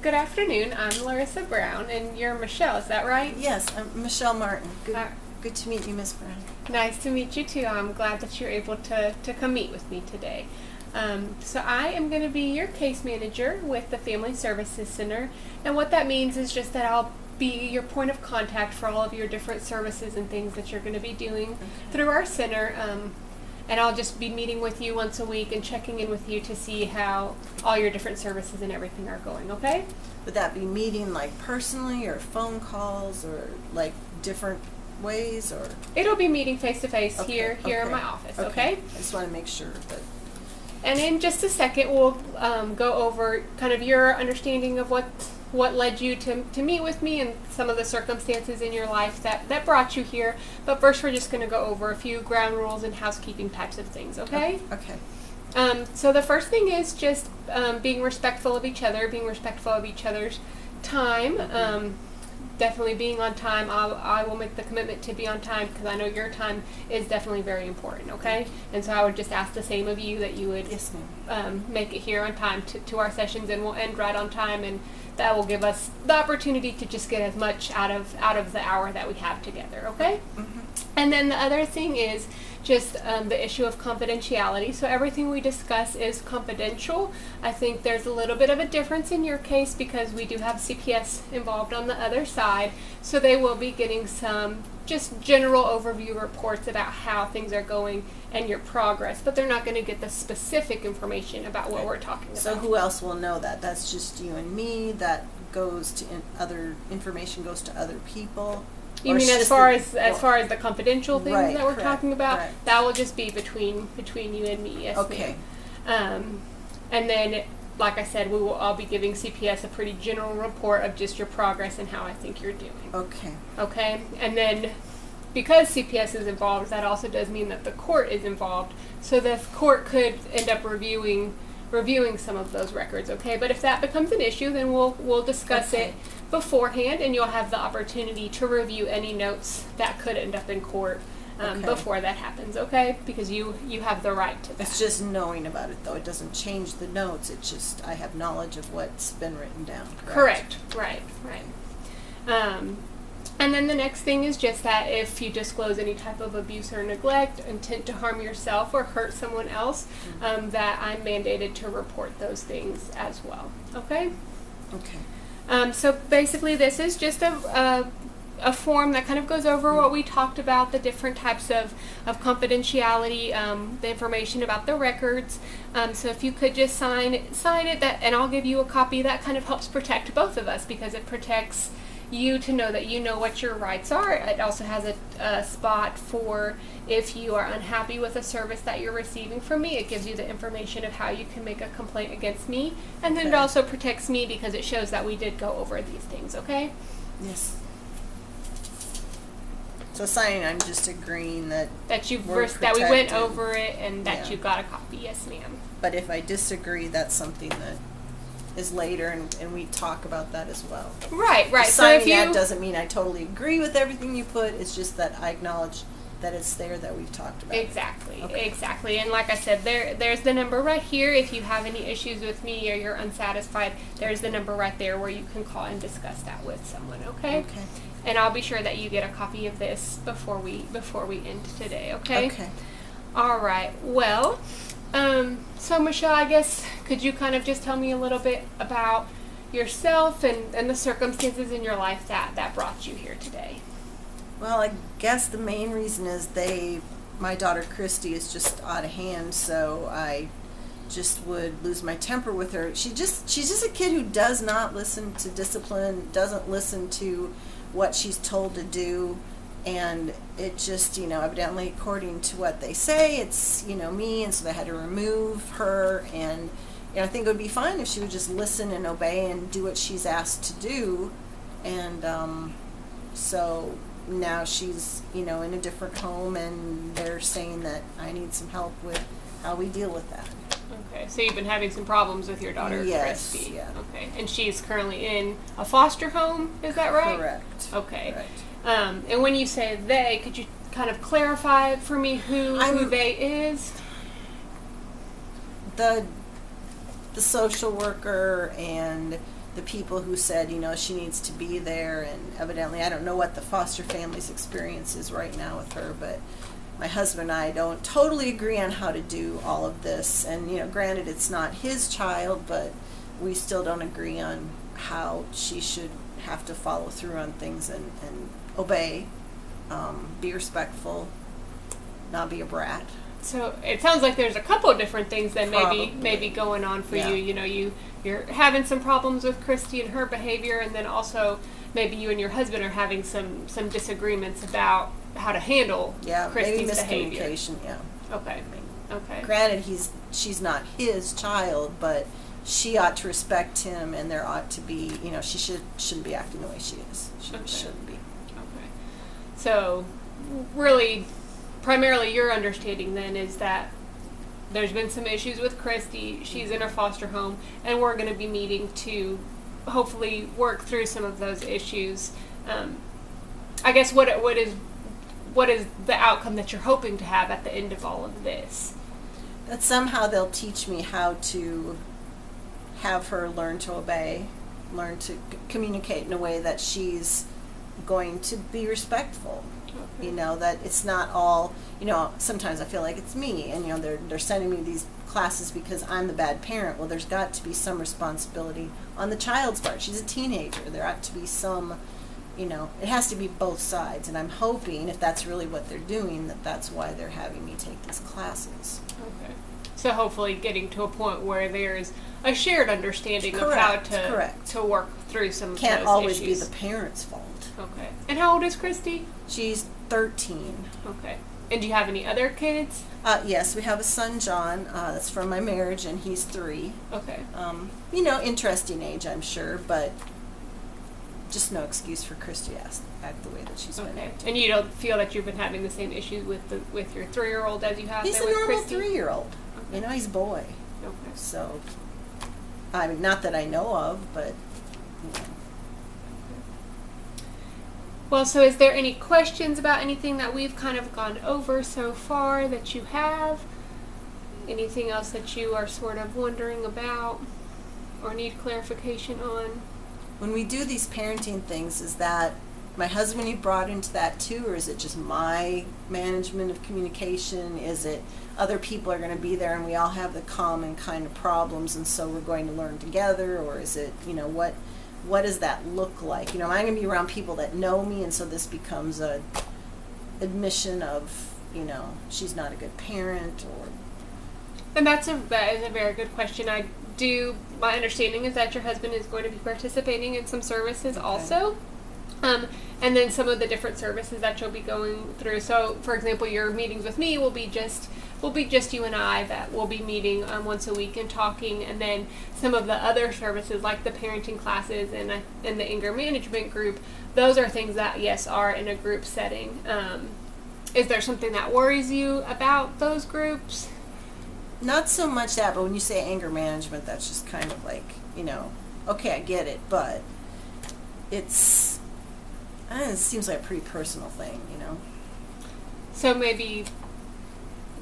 Good afternoon. I'm Larissa Brown, and you're Michelle. Is that right? Yes, I'm Michelle Martin. Good to meet you, Miss Brown. Nice to meet you too. I'm glad that you're able to come meet with me today. So I am going to be your case manager with the Family Services Center, and what that means is just that I'll be your point of contact for all of your different services and things that you're going to be doing through our center. And I'll just be meeting with you once a week and checking in with you to see how all your different services and everything are going, okay? Would that be meeting like personally or phone calls or like different ways or? It'll be meeting face to face here in my office, okay? I just want to make sure that. And in just a second, we'll go over kind of your understanding of what led you to meet with me and some of the circumstances in your life that brought you here. But first, we're just going to go over a few ground rules and housekeeping types of things, okay? Okay. So the first thing is just being respectful of each other, being respectful of each other's time. Definitely being on time. I will make the commitment to be on time because I know your time is definitely very important, okay? And so I would just ask the same of you that you would Yes, ma'am. make it here on time to our sessions, and we'll end right on time, and that will give us the opportunity to just get as much out of the hour that we have together, okay? Mm-hmm. And then the other thing is just the issue of confidentiality. So everything we discuss is confidential. I think there's a little bit of a difference in your case because we do have CPS involved on the other side. So they will be getting some just general overview reports about how things are going and your progress, but they're not going to get the specific information about what we're talking about. So who else will know that? That's just you and me. That goes to other information goes to other people. You mean as far as the confidential things that we're talking about? Right. That will just be between you and me, yes, Okay. ma'am. And then, like I said, I'll be giving CPS a pretty general report of just your progress and how I think you're doing. Okay. Okay? And then, because CPS is involved, that also does mean that the court is involved. So the court could end up reviewing some of those records, okay? But if that becomes an issue, then we'll discuss it beforehand, and you'll have the opportunity to review any notes that could end up in court before that happens, okay? Because you have the right to that. It's just knowing about it, though. It doesn't change the notes. It's just I have knowledge of what's been written down. Correct. Right. And then the next thing is just that if you disclose any type of abuse or neglect, intent to harm yourself or hurt someone else, that I'm mandated to report those things as well. Okay? Okay. So basically this is just a form that kind of goes over what we talked about, the different types of confidentiality, the information about the records. So if you could just sign it, and I'll give you a copy. That kind of helps protect both of us because it protects you to know that you know what your rights are. It also has a spot for if you are unhappy with a service that you're receiving from me. It gives you the information of how you can make a complaint against me. And then it also protects me because it shows that we did go over these things, okay? Yes. So signing, I'm just agreeing that we went over it and that you got a copy. Yes, ma'am. But if I disagree, that's something that is later, and we talk about that as well. Right. So Signing if you that doesn't mean I totally agree with everything you put. It's just that I acknowledge that it's there that we've talked about. Exactly. And like I said, there's the number right here. If you have any issues with me or you're unsatisfied, there's the number right there where you can call and discuss that with someone. Okay. And I'll be sure that you get a copy of this before we end today. Okay. All right. Well. So Michelle, I guess, could you kind of just tell me a little bit about yourself and the circumstances in your life that brought you here today? Well, I guess the main reason is my daughter Christy is just out of hand, so I just would lose my temper with her. She's just a kid who does not listen to discipline, doesn't listen to what she's told to do. And it just, evidently, according to what they say, it's, me, and so they had to remove her. And I think it would be fine if she would just listen and obey and do what she's asked to do. And so now she's, in a different home, and they're saying that I need some help with how we deal with that. Okay, so you've been having some problems with your daughter, yes, Christy. Yeah. Okay, and she's currently in a foster home, is that right? Correct. Okay. Correct. And when you say they, could you kind of clarify for me who they is? The social worker and the people who said, she needs to be there, and evidently I don't know what the foster family's experience is right now with her, but my husband and I don't totally agree on how to do all of this. And, granted, it's not his child, but we still don't agree on how she should have to follow through on things and obey, be respectful, not be a brat. So it sounds like there's a couple of different things that Probably. maybe going on for Yeah. you. You're having some problems with Christy and her behavior, and then also maybe you and your husband are having some disagreements about how to handle Yeah, maybe Christy's behavior. miscommunication, yeah. Okay. Okay. Granted, she's not his child, but she ought to respect him, and there ought to be, she shouldn't be acting the way she is. She Okay. shouldn't be. Okay. So, really, primarily your understanding then is that there's been some issues with Christy. She's in a foster home, and we're going to be meeting to hopefully work through some of those issues. I guess what is the outcome that you're hoping to have at the end of all of this? That somehow they'll teach me how to have her learn to obey, learn to communicate in a way that she's going to be respectful. Okay. That it's not all, sometimes I feel like it's me, and, they're sending me these classes because I'm the bad parent. Well, there's got to be some responsibility on the child's part. She's a teenager. There ought to be some, it has to be both sides. And I'm hoping, if that's really what they're doing, that's why they're having me take these classes. Okay. So hopefully getting to a point where there's a shared understanding Correct, of how correct. to work through some of Can't those always issues. be the parent's fault. Okay. And how old is Christy? She's 13. Okay. And do you have any other kids? Yes, we have a son, John. That's from my marriage, and he's 3. Okay. Interesting age, I'm sure, but just no excuse for Christy to act the way that she's been Okay. acting. And you don't feel that you've been having the same issues with your 3-year-old as you have He's been a with normal Christy? 3-year-old. Okay. He's a boy. Okay. So, I mean, not that I know of, but, Well, so is there any questions about anything that we've kind of gone over so far that you have? Anything else that you are sort of wondering about or need clarification on? when we do these parenting things, is that my husband you brought into that too, or is it just my management of communication? Is it other people are going to be there and we all have the common kind of problems and so we're going to learn together? Or is it, what does that look like? Am I going to be around people that know me and so this becomes a admission of, she's not a good parent? Or And that is a very good question. My understanding is that your husband is going to be participating in some services also. And then some of the different services that you'll be going through. So, for example, your meetings with me will be just you and I that will be meeting once a week and talking. And then some of the other services, like the parenting classes and the anger management group, those are things that, yes, are in a group setting. Is there something that worries you about those groups? not so much that, but when you say anger management, that's just kind of like, okay, I get it, but it seems like a pretty personal thing, So maybe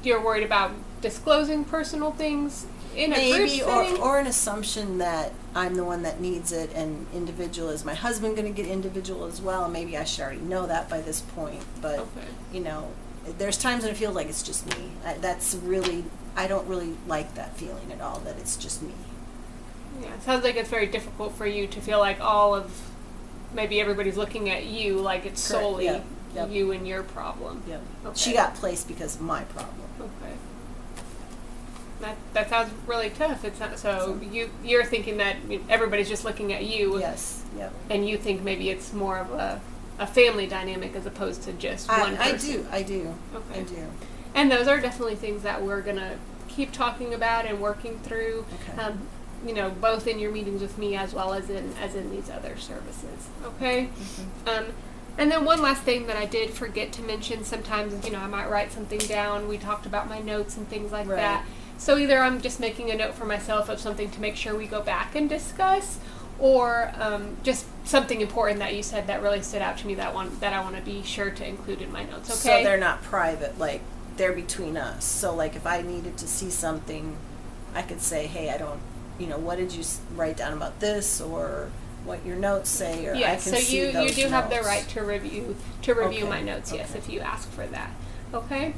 you're worried about disclosing personal things in a group Maybe, setting? or an assumption that I'm the one that needs it, and individual, is my husband going to get individual as well? Maybe I should already know that by this point, but, Okay. There's times when I feel like it's just me. I don't really like that feeling at all, that it's just me. Yeah, it sounds like it's very difficult for you to feel like maybe everybody's looking at you like it's Correct, solely yeah, yep. you and your problem. Yep. Okay. She got placed because of my problem. Okay. That sounds really tough. It's not so you're thinking that everybody's just looking at you. Yes. Yep. And you think maybe it's more of a family dynamic as opposed to just one person. I do. Okay. I do. And those are definitely things that we're gonna keep talking about and working through. Okay. Both in your meetings with me as well as in these other services. Okay. Mm-hmm. And then one last thing that I did forget to mention. Sometimes I might write something down. We talked about my notes and things like Right. that. So either I'm just making a note for myself of something to make sure we go back and discuss, or just something important that you said that really stood out to me that I want to be sure to include in my notes. Okay. So they're not private, like they're between us. So like if I needed to see something, I could say, hey, I don't what did you write down about this, or what your notes say, or Yes, I can so see you those do have the notes. right to review Okay, my notes, yes, okay. if you ask for that. Okay?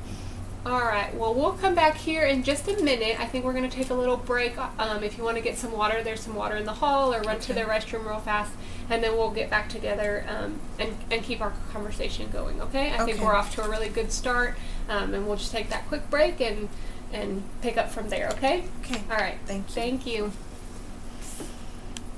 All right. Well, we'll come back here in just a minute. I think we're going to take a little break. If you want to get some water, there's some water in the hall, or run to the Okay. restroom real fast, and then we'll get back together and keep our conversation going. Okay? I think Okay. we're off to a really good start, and we'll just take that quick break and pick up from there. Okay? Okay. All right. Thank you. Thank you.